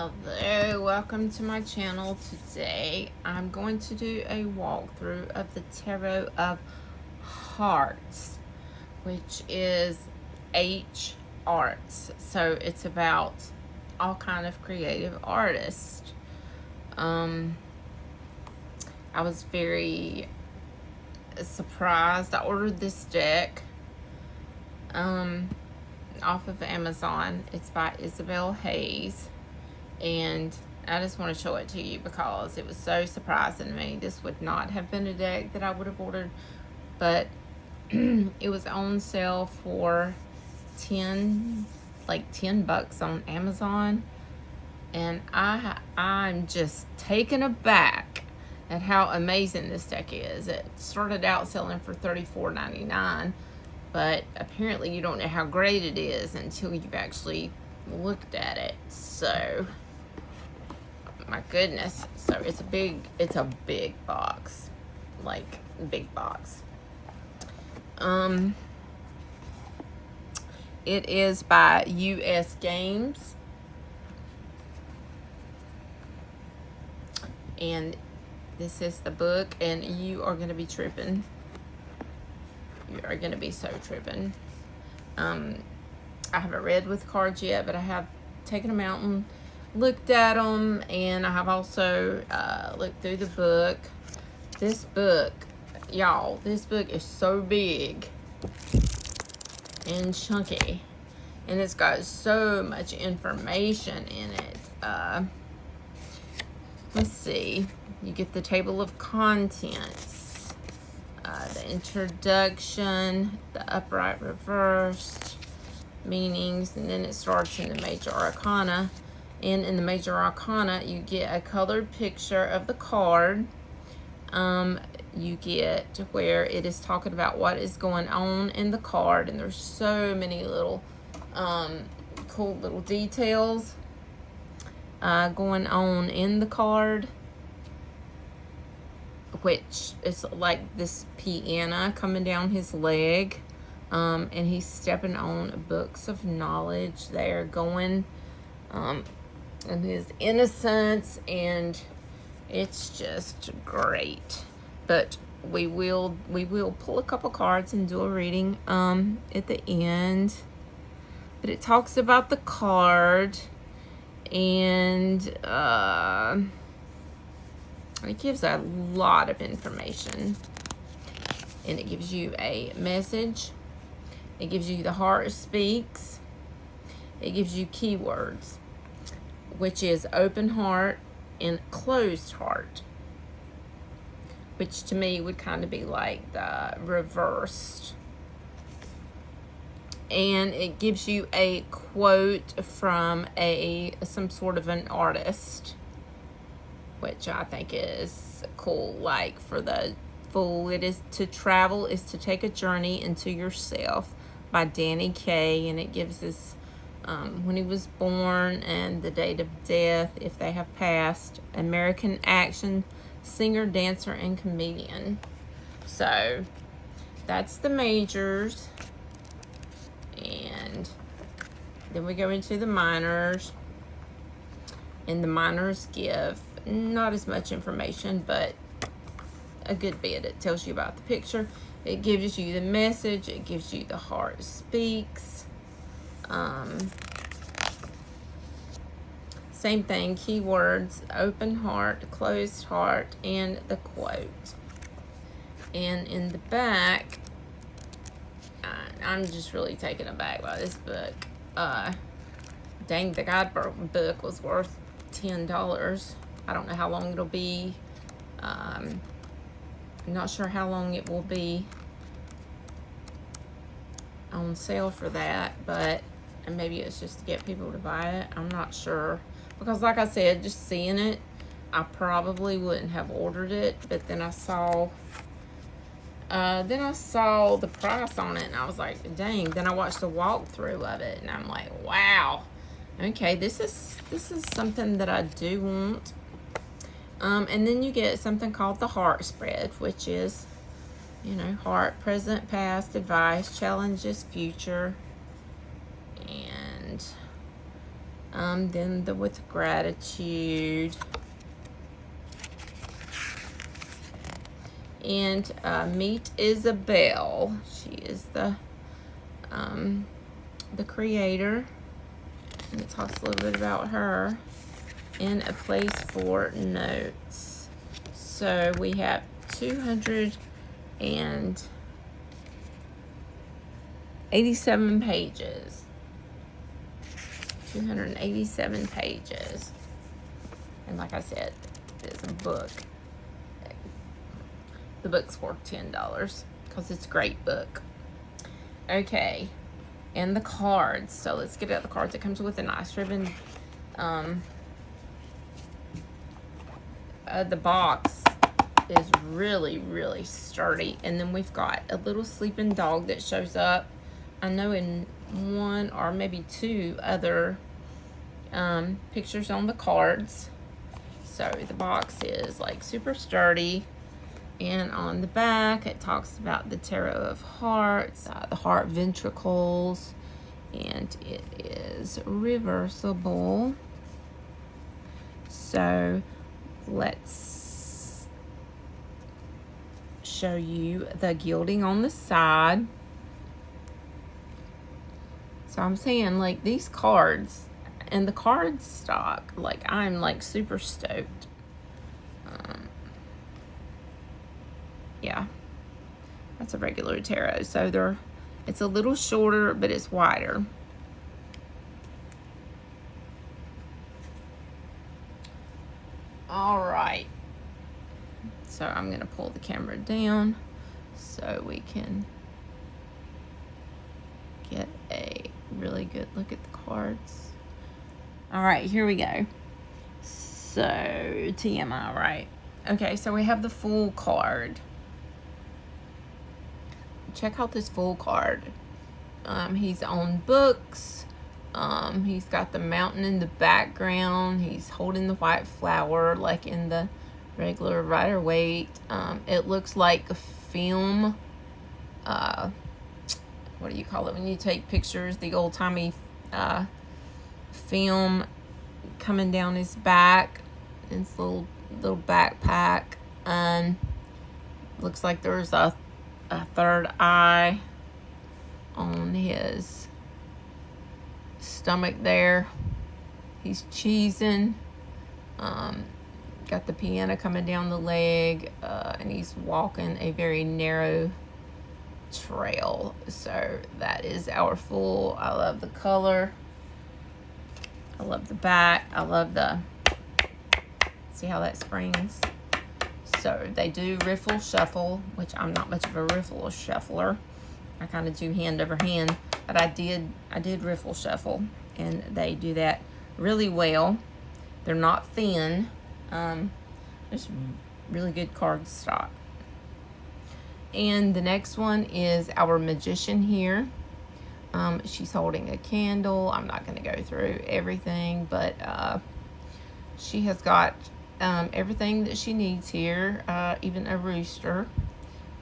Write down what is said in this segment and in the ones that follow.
Hello, welcome to my channel. Today I'm going to do a walkthrough of the Tarot of Hearts, which is H Arts. So it's about all kind of creative artists. I was very surprised. I ordered this deck off of Amazon. It's by Isabel Hayes. And I just want to show it to you because it was so surprising to me. This would not have been a deck that I would have ordered, but it was on sale for $10 on Amazon. And I'm just taken aback at how amazing this deck is. It started out selling for $34.99, but apparently you don't know how great it is until you've actually looked at it. So my goodness. So it's a big box, like big box. It is by US Games, and this is the book, and you are going to be tripping. You are going to be so tripping. I haven't read with cards yet, but I have taken them out and looked at them, and I have also looked through the book. This book, y'all, this book is so big and chunky, and it's got so much information in it. Let's see. You get the table of contents, the introduction, the upright reversed, meanings, and then it starts in the major arcana. And in the major arcana, you get a colored picture of the card. You get to where it is talking about what is going on in the card, and there's so many little cool little details going on in the card, which is like this piano coming down his leg, and he's stepping on books of knowledge. They're going and his innocence, and it's just great. But we will pull a couple cards and do a reading at the end. But it talks about the card, and it gives a lot of information, and it gives you a message. It gives you the heart speaks. It gives you keywords, which is open heart and closed heart, which to me would kind of be like the reversed. And it gives you a quote from some sort of an artist, which I think is cool. Like, for the Fool, it is to travel is to take a journey into yourself, by Danny Kaye, and it gives us when he was born and the date of death, if they have passed, American action singer, dancer, and comedian. So that's the majors, and then we go into the minors, and the minors give not as much information, but a good bit. It tells you about the picture, it gives you the message, it gives you the heart speaks. Same thing, keywords, open heart, closed heart, and the quote. And in the back, I'm just really taken aback by this book. Dang, the guidebook was worth $10. I don't know how long it'll be. I'm not sure how long it will be on sale for that, but maybe it's just to get people to buy it. I'm not sure, because like I said, just seeing it, I probably wouldn't have ordered it. But then I saw the price on it, and I was like, dang. Then I watched the walkthrough of it, and I'm like, wow, okay, this is something that I do want. And then you get something called the heart spread, which is, you know, heart, present, past, advice, challenges, future, and Then the with gratitude. And meet Isabel. She is the creator. And it talks a little bit about her. In a place for notes. So we have 287 pages. 287 pages. And like I said, it's a book. The book's worth $10 because it's a great book. Okay, and the cards. So let's get out the cards. It comes with a nice ribbon. The box is really, really sturdy. And then we've got a little sleeping dog that shows up. I know in one or maybe two other pictures on the cards. So the box is like super sturdy. And on the back, it talks about the Tarot of Hearts, the heart ventricles, and it is reversible. So let's show you the gilding on the side. So I'm saying, like, these cards and the card stock, like, I'm like super stoked. Yeah, that's a regular tarot. So it's a little shorter, but it's wider. All right. So I'm going to pull the camera down so we can get a really good look at the cards. All right, here we go. So TMI, right? Okay, so we have the Fool card. Check out this Fool card. He's on books. He's got the mountain in the background. He's holding the white flower like in the regular Rider-Waite. It looks like a film. What do you call it when you take pictures? The old-timey film coming down his back. His little backpack. Looks like there's a third eye on his stomach there. He's cheesing. Got the piano coming down the leg, and he's walking a very narrow trail. So that is our Fool. I love the color. I love the back. I love the, see how that springs? So they do riffle shuffle, which I'm not much of a riffle shuffler. I kind of do hand over hand, but I did riffle shuffle, and they do that really well. They're not thin. Just really good card stock. And the next one is our Magician here. She's holding a candle. I'm not going to go through everything, but she has got everything that she needs here, even a rooster,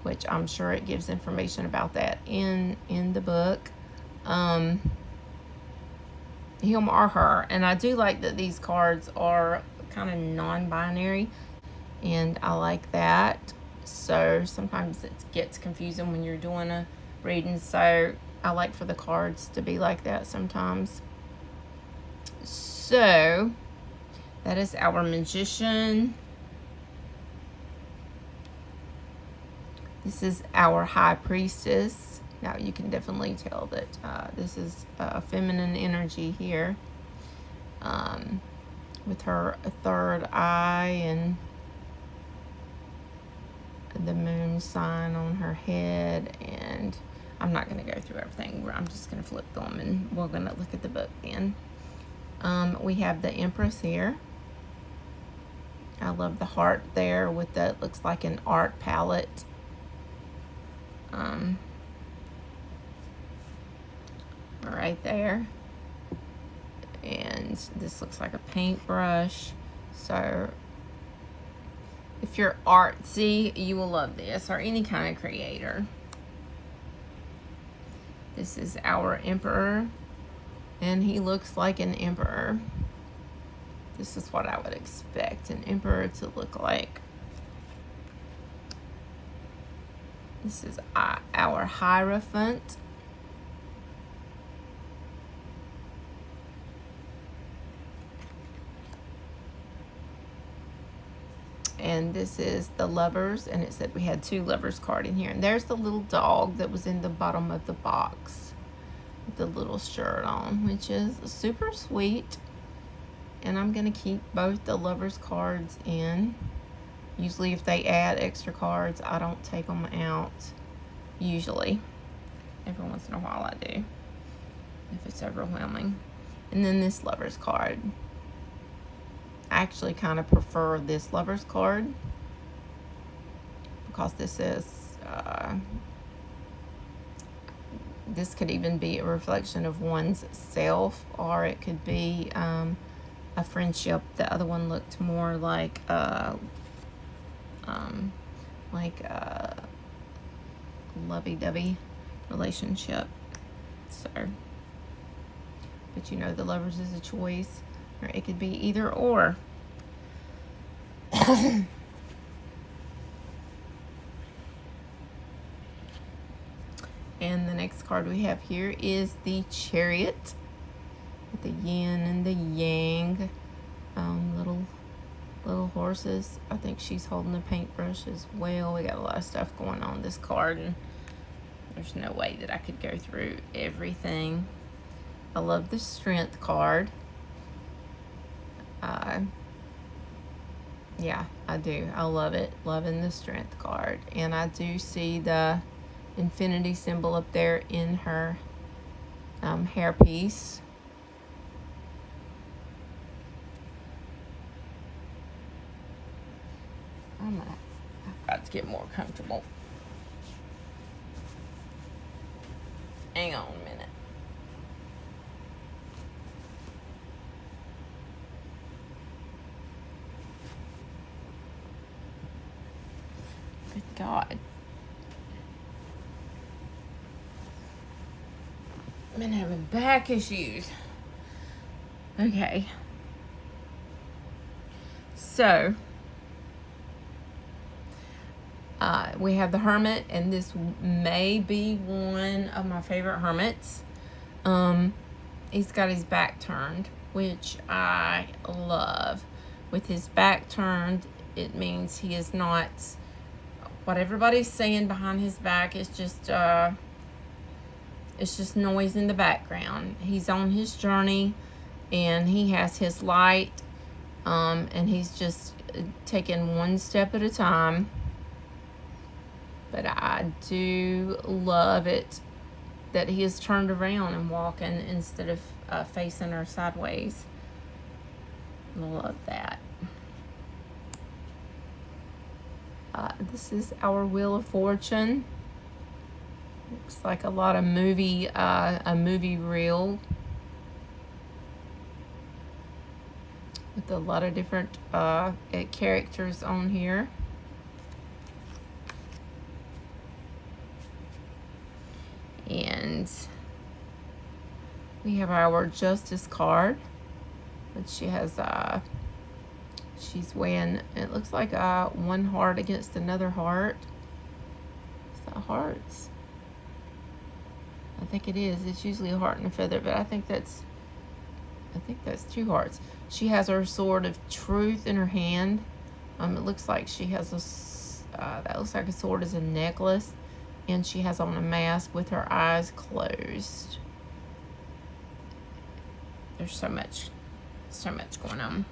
which I'm sure it gives information about that in the book. Him or her. And I do like that these cards are kind of non-binary, and I like that. So sometimes it gets confusing when you're doing a reading, so I like for the cards to be like that sometimes. So that is our Magician. This is our High Priestess. Now you can definitely tell that this is a feminine energy here, with her third eye and the moon sign on her head. And I'm not going to go through everything. I'm just going to flip them and we're going to look at the book then. We have the Empress here. I love the heart there with the, looks like an art palette. Right there. And this looks like a paintbrush. So if you're artsy, you will love this, or any kind of creator. This is our Emperor. And he looks like an emperor. This is what I would expect an emperor to look like. This is our Hierophant. And this is the Lovers, and it said we had 2 Lovers card in here. And there's the little dog that was in the bottom of the box with the little shirt on, which is super sweet. And I'm going to keep both the Lovers cards in. Usually if they add extra cards, I don't take them out. Usually. Every once in a while I do, if it's overwhelming. And then this Lovers card. I actually kind of prefer this Lovers card because this is this could even be a reflection of one's self, or it could be a friendship. The other one looked more like a lovey-dovey relationship. So, but you know, the Lovers is a choice, or it could be either or. And the next card we have here is the Chariot, with the yin and the yang, little horses. I think she's holding a paintbrush as well. We got a lot of stuff going on this card, and there's no way that I could go through everything. I love the Strength card. Yeah, I do. I love it. Loving the Strength card. And I do see the infinity symbol up there in her hairpiece. I've got to get more comfortable. Hang on a minute. Good God. I've been having back issues. Okay. So, we have the Hermit, and this may be one of my favorite hermits. He's got his back turned, which I love. With his back turned, it means he is not what everybody's saying behind his back. It's just noise in the background. He's on his journey, and he has his light, and he's just taking one step at a time. But I do love it that he is turned around and walking instead of facing her sideways. Love that. This is our Wheel of Fortune. Looks like a lot of a movie reel with a lot of different characters on here. And we have our Justice card, but she has she's weighing, it looks like one heart against another heart. Is that hearts? I think it is. It's usually a heart and a feather, but I think that's 2 hearts. She has her sword of truth in her hand. It looks like she has that looks like a sword is a necklace, and she has on a mask with her eyes closed. There's so much going on.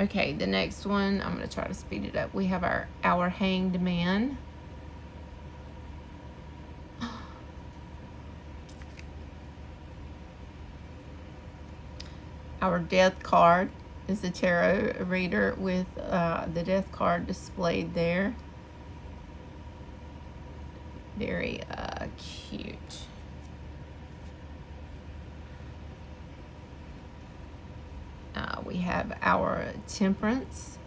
Okay, the next one, I'm going to try to speed it up. We have our Hanged Man. Our Death card is the tarot reader with the Death card displayed there. Very cute. We have our Temperance.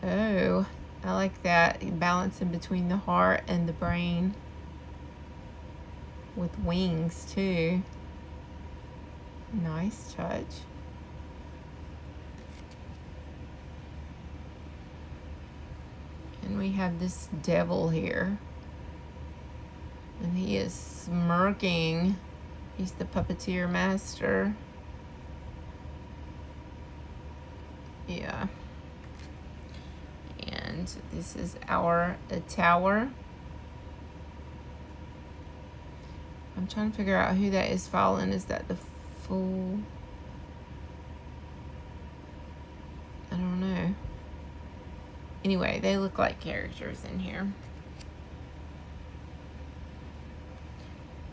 Oh, I like that. Balancing between the heart and the brain. With wings, too. Nice touch. And we have this devil here. And he is smirking. He's the puppeteer master. Yeah. And this is our tower. I'm trying to figure out who that is falling. Is that the fool? I don't know. Anyway, they look like characters in here.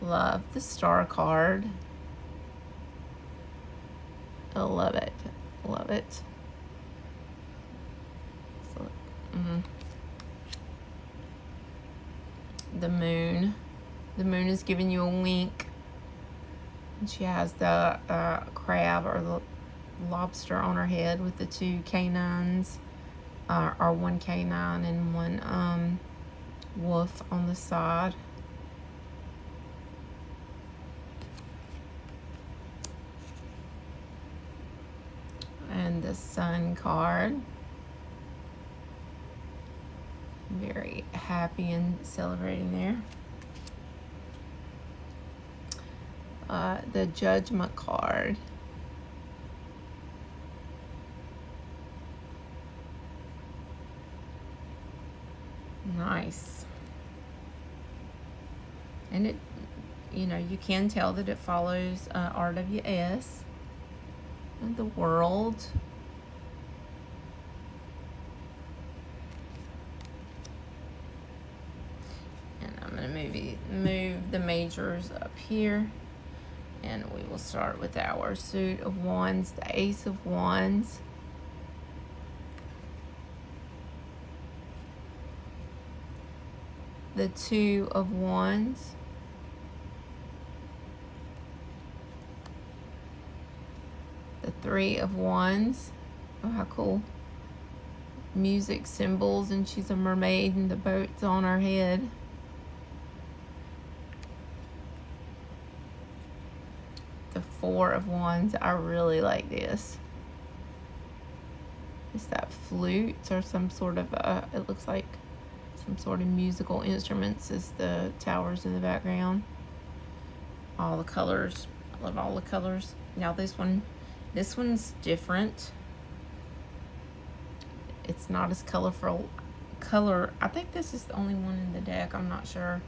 Love the star card. I love it. Love it. So, the moon. The moon is giving you a wink. And she has the crab or the lobster on her head with the two canines, or one canine and one wolf on the side. And the sun card. Very happy and celebrating there. The judgment card. Nice. And it, you know, you can tell that it follows RWS and the world. And I'm going to move the majors up here. And we will start with our suit of wands, the ace of wands. The two of wands. The three of wands. Oh, how cool. Music symbols, and she's a mermaid and the boat's on her head. The four of wands. I really like this. Is that flute or some sort of it looks like some sort of musical instruments as the towers in the background. All the colors. I love all the colors. Now this one's different. It's not as colorful. I think this is the only one in the deck. I'm not sure.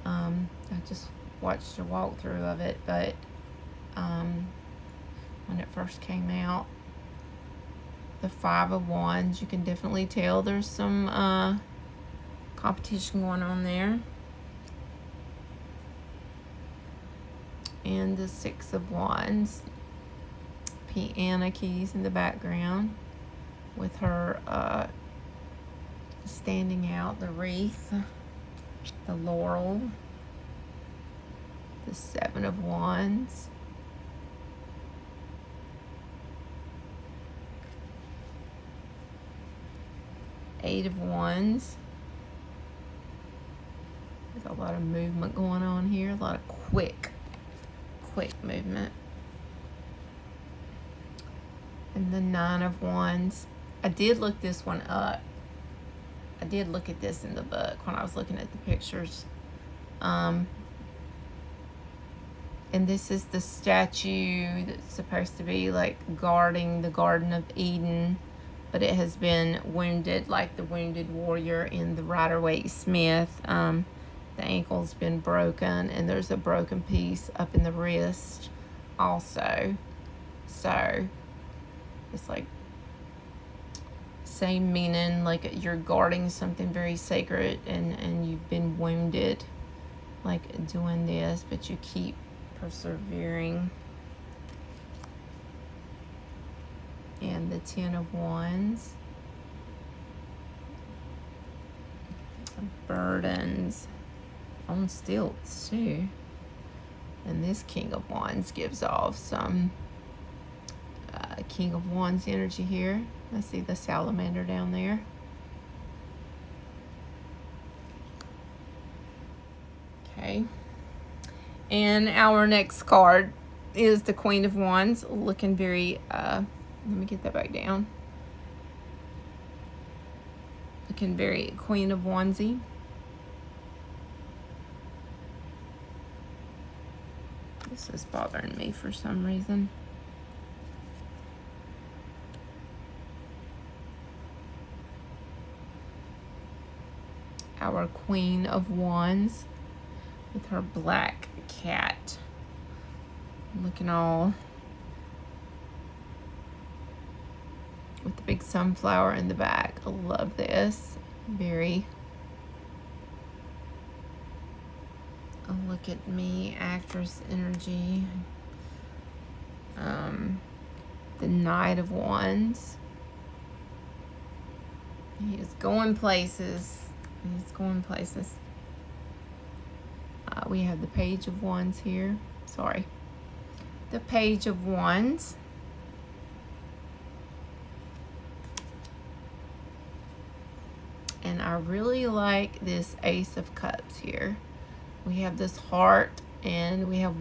I just watched a walkthrough of it, but when it first came out, the five of wands, you can definitely tell there's some competition going on there. And the six of wands, piano keys in the background with her standing out, the wreath, the laurel, the seven of wands, eight of wands. There's a lot of movement going on here, a lot of quick movement. And the nine of wands. I did look this one up. I did look at this in the book when I was looking at the pictures. And this is the statue that's supposed to be like guarding the Garden of Eden, but it has been wounded like the wounded warrior in the Rider-Waite Smith. The ankle's been broken, and there's a broken piece up in the wrist also. So it's like same meaning, like you're guarding something very sacred and you've been wounded, like doing this, but you keep persevering. And the 10 of wands. Burdens on stilts too. And this king of wands gives off some king of wands energy here. I see the salamander down there. Okay. And our next card is the Queen of Wands, looking very, let me get that back down. Looking very Queen of Wandsy. This is bothering me for some reason. Our Queen of Wands with her black cat. Looking all with the big sunflower in the back. I love this. Very look at me, actress energy. The Knight of Wands. He is going places. He's going places. We have the Page of Wands here. Sorry. The Page of Wands. And I really like this Ace of Cups here. We have this heart, and we have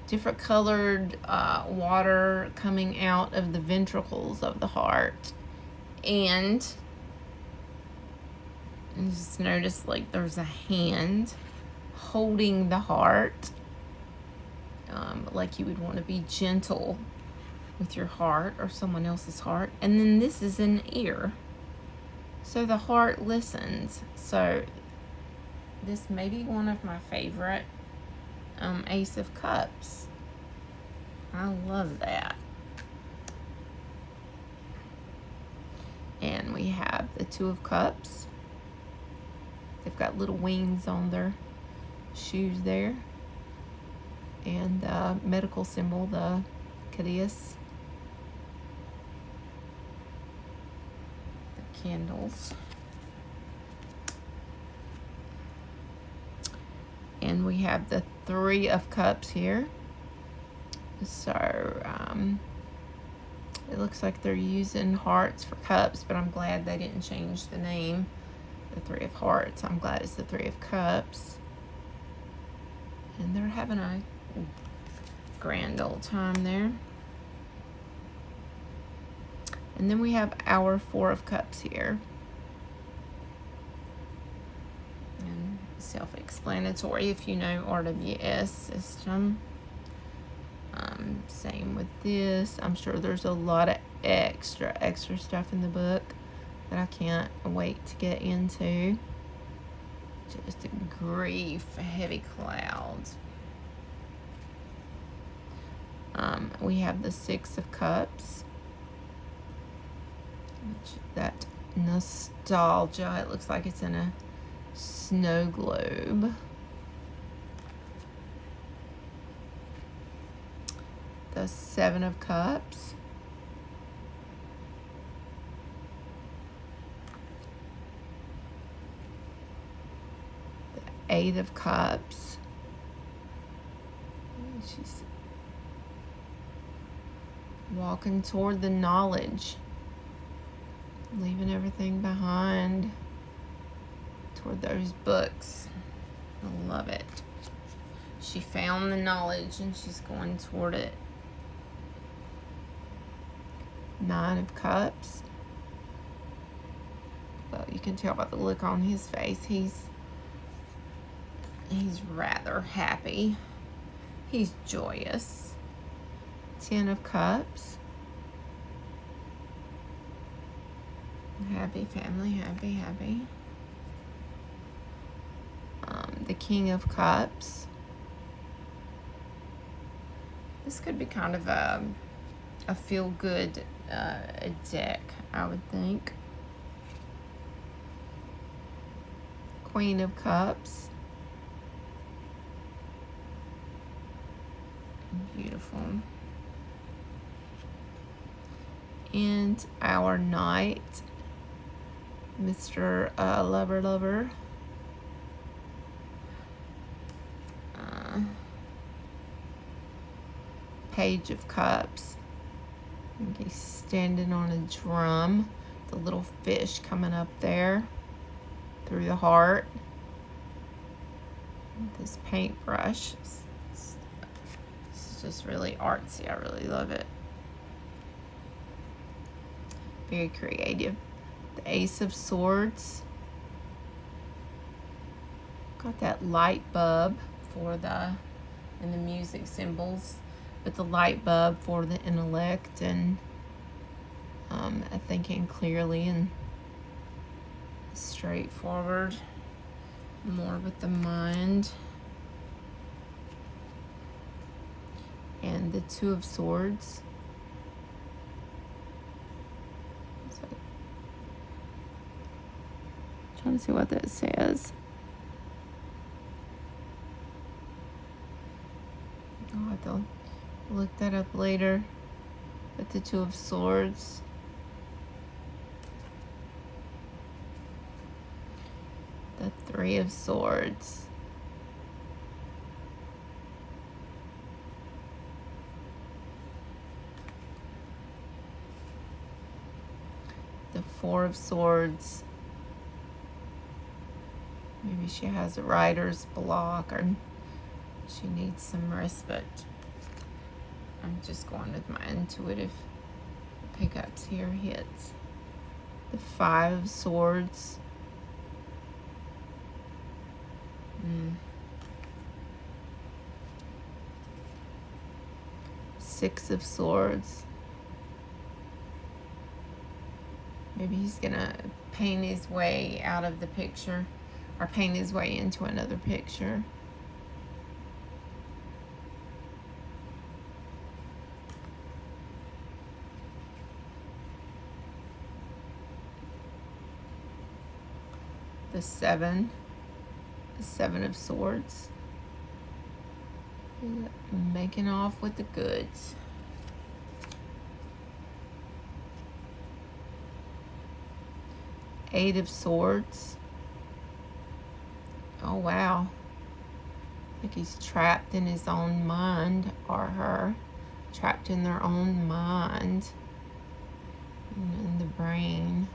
different colored water coming out of the ventricles of the heart. And just notice like there's a hand holding the heart, like you would want to be gentle with your heart or someone else's heart. And then this is an ear, so the heart listens. So this may be one of my favorite Ace of Cups. I love that. And we have the Two of Cups. They've got little wings on their shoes there. And the medical symbol, the caduceus. The candles. And we have the Three of Cups here. So, it looks like they're using hearts for cups, but I'm glad they didn't change the name. The Three of Hearts. I'm glad it's the Three of Cups. And they're having a grand old time there. And then we have our Four of Cups here. And self-explanatory if you know RWS system. Same with this. I'm sure there's a lot of extra stuff in the book that I can't wait to get into. Just a grief, heavy clouds. We have the Six of Cups. That nostalgia. It looks like it's in a snow globe. The Seven of Cups. The Eight of Cups. She's walking toward the knowledge, leaving everything behind toward those books. I love it. She found the knowledge and she's going toward it. Nine of Cups. Well, you can tell by the look on his face. He's rather happy. He's joyous. Ten of Cups. Happy family, happy. The King of Cups. This could be kind of a feel-good deck, I would think. Queen of Cups. Beautiful. And our Knight, Mr. Lover. Page of Cups. He's standing on a drum. The little fish coming up there through the heart. This paintbrush. just really artsy. I really love it. Very creative. The Ace of Swords. Got that light bulb for and the music symbols, but the light bulb for the intellect and thinking clearly and straightforward. More with the mind. And the Two of Swords. So, trying to see what that says. I'll have to look that up later. But the Two of Swords. The Three of Swords. The Four of Swords. Maybe she has a writer's block or she needs some respite. I'm just going with my intuitive pickups here. Hits. The Five of Swords. Six of Swords. Maybe he's gonna paint his way out of the picture or paint his way into another picture. The Seven of Swords. Making off with the goods. Eight of Swords. Oh wow. Like he's trapped in his own mind, or her. Trapped in their own mind. In the brain.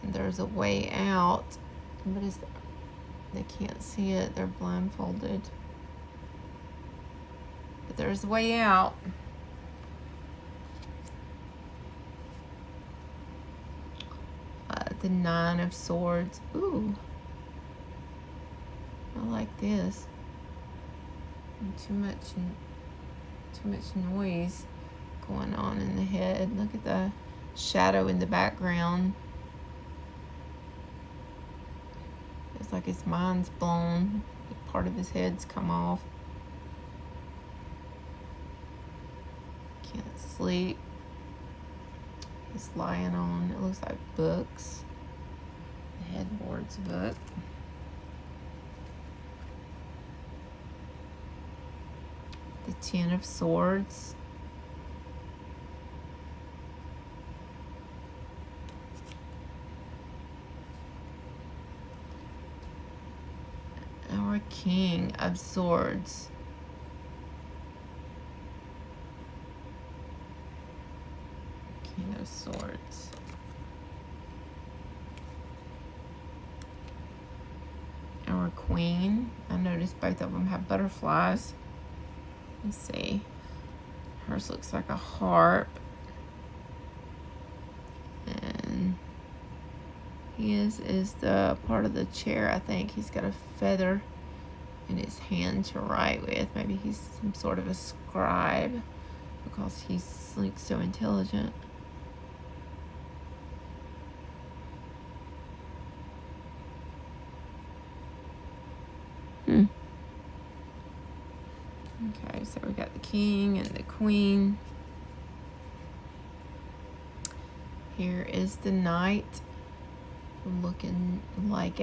And there's a way out. What is that? They can't see it. They're blindfolded. But there's a way out. The Nine of Swords. Ooh. I like this. And too much noise going on in the head. Look at the shadow in the background. It's like his mind's blown. Part of his head's come off. Can't sleep. He's lying on, it looks like books. The headboard's a book. The Ten of Swords. Our King of Swords. King of Swords. Our Queen. I noticed both of them have butterflies. Let's see. Hers looks like a harp. And his is the part of the chair, I think. He's got a feather in his hand to write with. Maybe he's some sort of a scribe because he's like so intelligent. Okay, so we got the King and the Queen. Here is the Knight, looking like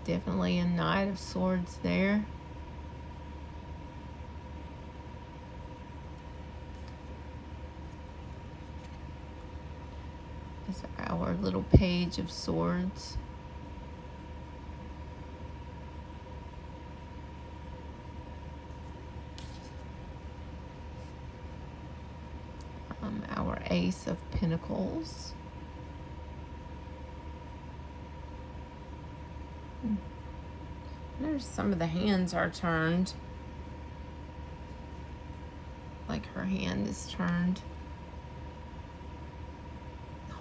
definitely a Knight of Swords there. Is our little Page of Swords. Our Ace of Pentacles. There's some of the hands are turned. like her hand is turned,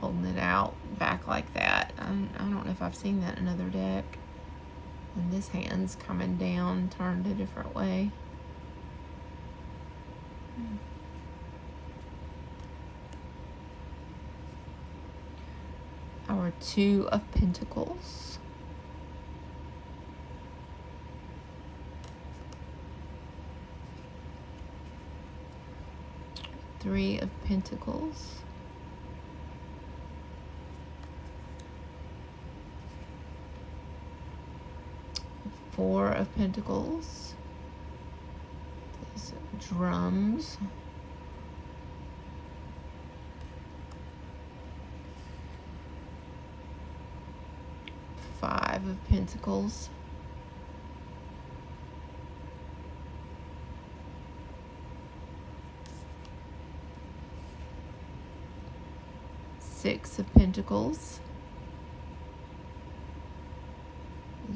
holding it out back like that. I don't know if I've seen that in another deck. And this hand's coming down, turned a different way. Our Two of Pentacles. Three of Pentacles. Four of Pentacles. These drums. Five of Pentacles. Six of Pentacles.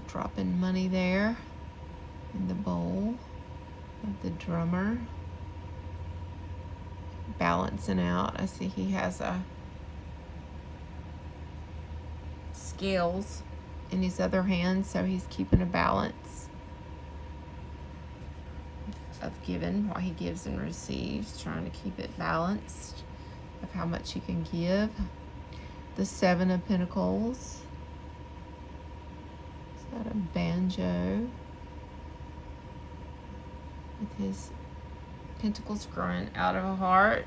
Dropping money there in the bowl of the drummer. Balancing out. I see he has a scales in his other hand, so he's keeping a balance of giving, what he gives and receives, trying to keep it balanced of how much he can give. The Seven of Pentacles. Is that a banjo with his pentacles growing out of a heart?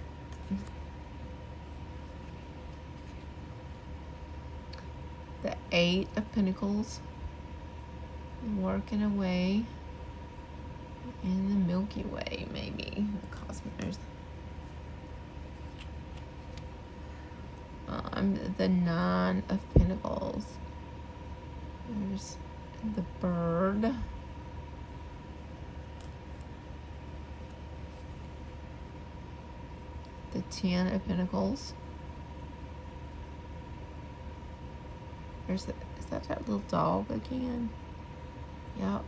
The Eight of Pentacles, working away in the Milky Way, maybe the cosmos. The Nine of Pentacles. There's the bird. The Ten of Pentacles. Is that little dog again? Yep.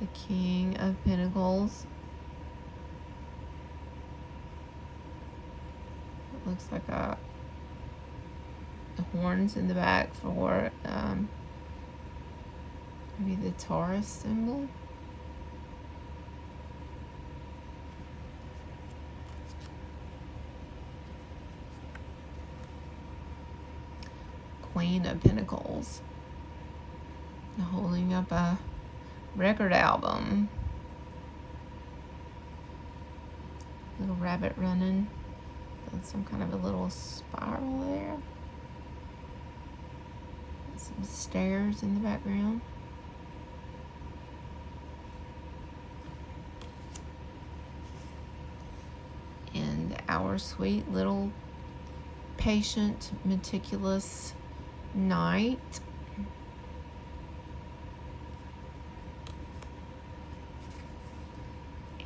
The King of Pentacles. It looks like the horns in the back for maybe the Taurus symbol. Queen of Pentacles, holding up a record album. Little rabbit running. That's some kind of a little spiral there. Some stairs in the background. And our sweet little patient, meticulous Knight.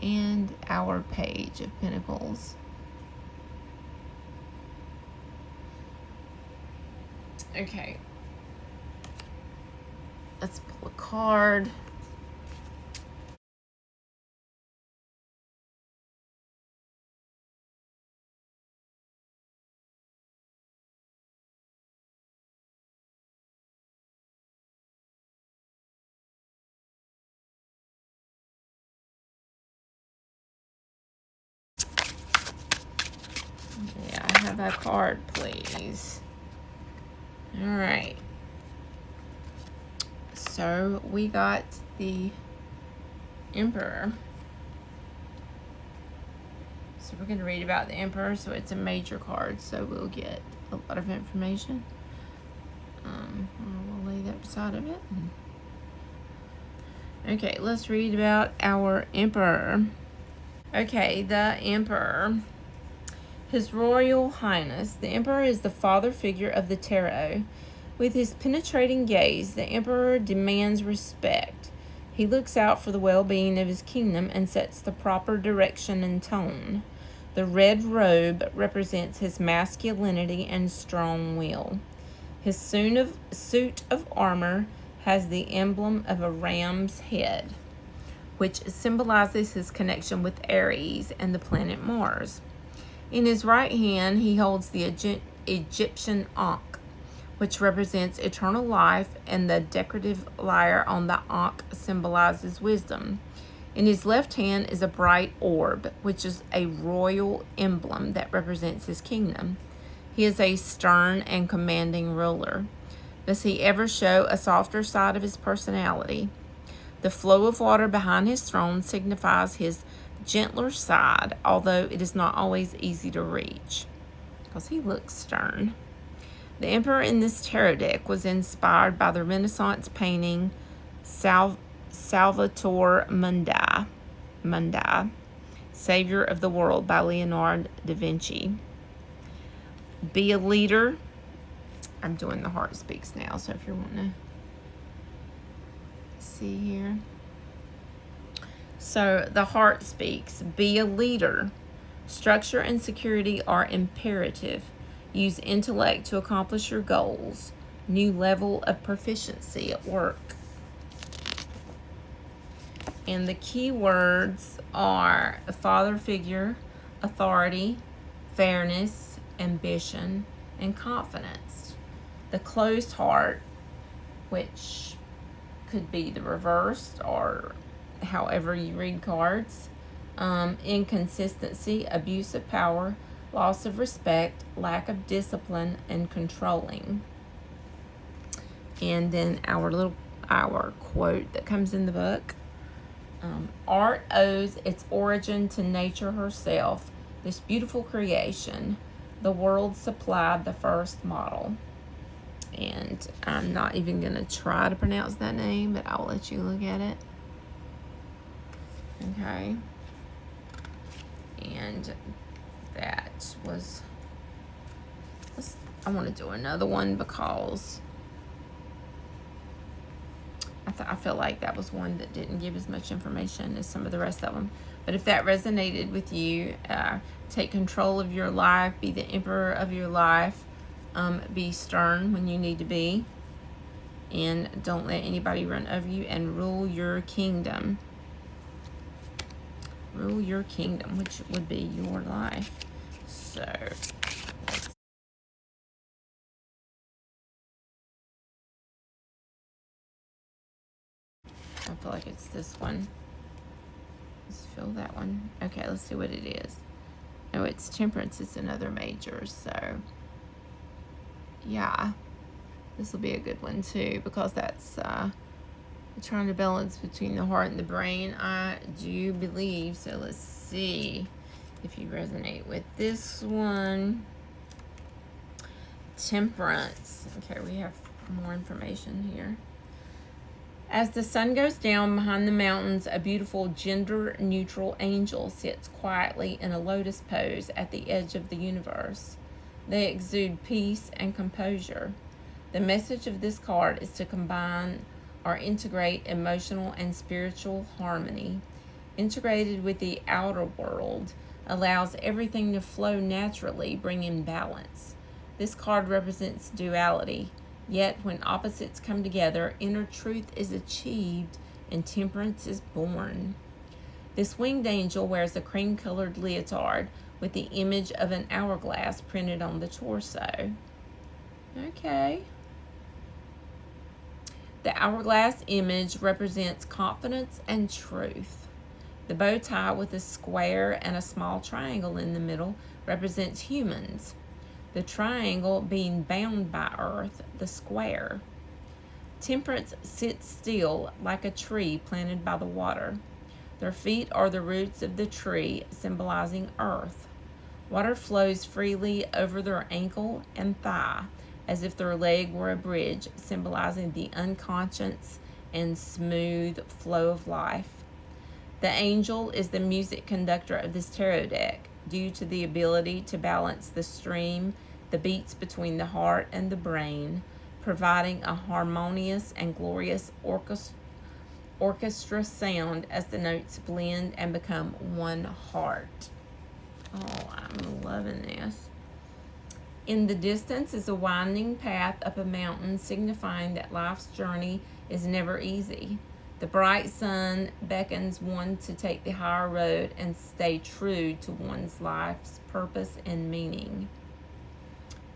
And our Page of Pentacles. Okay. Let's pull a card. Yeah, I have that card, please. All right. So we got the Emperor. So we're going to read about the Emperor. So it's a major card, so we'll get a lot of information. We'll lay that beside of it. Okay, let's read about our Emperor. Okay, the Emperor. His Royal Highness. The Emperor is the father figure of the tarot. With his penetrating gaze, the Emperor demands respect. He looks out for the well-being of his kingdom and sets the proper direction and tone. The red robe represents his masculinity and strong will. His suit of armor has the emblem of a ram's head, which symbolizes his connection with Aries and the planet Mars. In his right hand, he holds the Egyptian Ankh, which represents eternal life, and the decorative lyre on the Ankh symbolizes wisdom. In his left hand is a bright orb, which is a royal emblem that represents his kingdom. He is a stern and commanding ruler. Does he ever show a softer side of his personality? The flow of water behind his throne signifies his gentler side, although it is not always easy to reach, because he looks stern. The emperor in this tarot deck was inspired by the Renaissance painting Salvator Mundi, Savior of the World by Leonardo da Vinci. Be a leader. I'm doing the heart speaks now, so if you want to see here. So the heart speaks. Be a leader. Structure and security are imperative. Use intellect to accomplish your goals. New level of proficiency at work. And the key words are a father figure, authority, fairness, ambition, and confidence. The closed heart, which could be the reversed or however you read cards. Inconsistency, abuse of power, loss of respect, lack of discipline, and controlling. And then our quote that comes in the book. Art owes its origin to nature herself, this beautiful creation. The world supplied the first model. And I'm not even going to try to pronounce that name, but I'll let you look at it. Okay. And that was... I want to do another one because I feel like that was one that didn't give as much information as some of the rest of them. But if that resonated with you, take control of your life, be the emperor of your life, be stern when you need to be, and don't let anybody run over you, and rule your kingdom. Rule your kingdom, which would be your life. So I feel like it's this one. Let's fill that one. Okay, let's see what it is. Oh, it's Temperance. It's another major. So, yeah. This will be a good one, too, because that's trying to balance between the heart and the brain, I do believe. So, let's see if you resonate with this one. Temperance. Okay, we have more information here. As the sun goes down behind the mountains, a beautiful gender-neutral angel sits quietly in a lotus pose at the edge of the universe. They exude peace and composure. The message of this card is to combine or integrate emotional and spiritual harmony. Integrated with the outer world allows everything to flow naturally, bringing balance. This card represents duality. Yet, when opposites come together, inner truth is achieved and temperance is born. This winged angel wears a cream-colored leotard with the image of an hourglass printed on the torso. Okay. The hourglass image represents confidence and truth. The bow tie with a square and a small triangle in the middle represents humans. The triangle being bound by earth, the square. Temperance sits still like a tree planted by the water. Their feet are the roots of the tree, symbolizing earth. Water flows freely over their ankle and thigh, as if their leg were a bridge, symbolizing the unconscious and smooth flow of life. The angel is the music conductor of this tarot deck, due to the ability to balance the stream, the beats between the heart and the brain, providing a harmonious and glorious orchestra sound as the notes blend and become one heart. Oh, I'm loving this. In the distance is a winding path up a mountain, signifying that life's journey is never easy. The bright sun beckons one to take the higher road and stay true to one's life's purpose and meaning.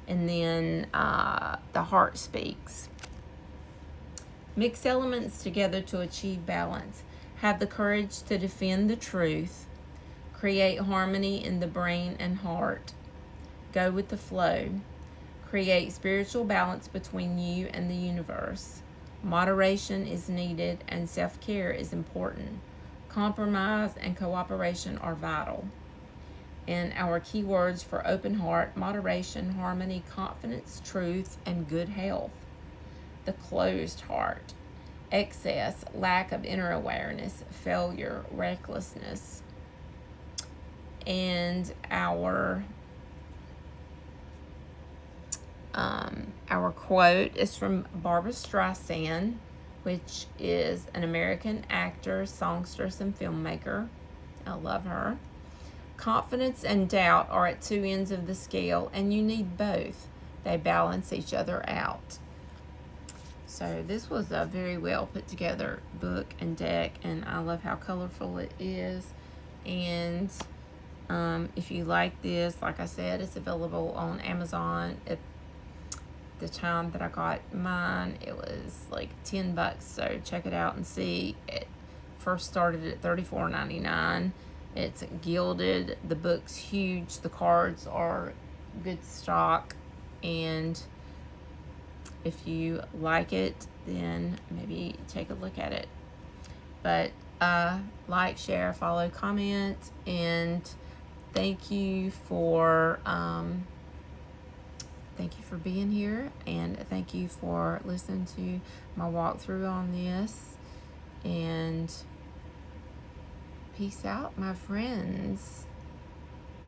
And then the heart speaks. Mix elements together to achieve balance. Have the courage to defend the truth. Create harmony in the brain and heart. Go with the flow. Create spiritual balance between you and the universe. Moderation is needed and self-care is important. Compromise and cooperation are vital. And our keywords for open heart: moderation, harmony, confidence, truth, and good health. The closed heart: excess, lack of inner awareness, failure, recklessness. And our quote is from Barbra Streisand, which is an American actor, songstress, and filmmaker. I love her. Confidence and doubt are at two ends of the scale, and you need both. They balance each other out. So this was a very well put together book and deck, and I love how colorful it is. And if you like this, like I said, it's available on Amazon. At the time that I got mine, it was like $10, so check it out and see. It first started at $34.99. It's gilded. The book's huge. The cards are good stock, and if you like it, then maybe take a look at it. But like, share, follow, comment, and thank you for being here, and thank you for listening to my walkthrough on this. And peace out, my friends.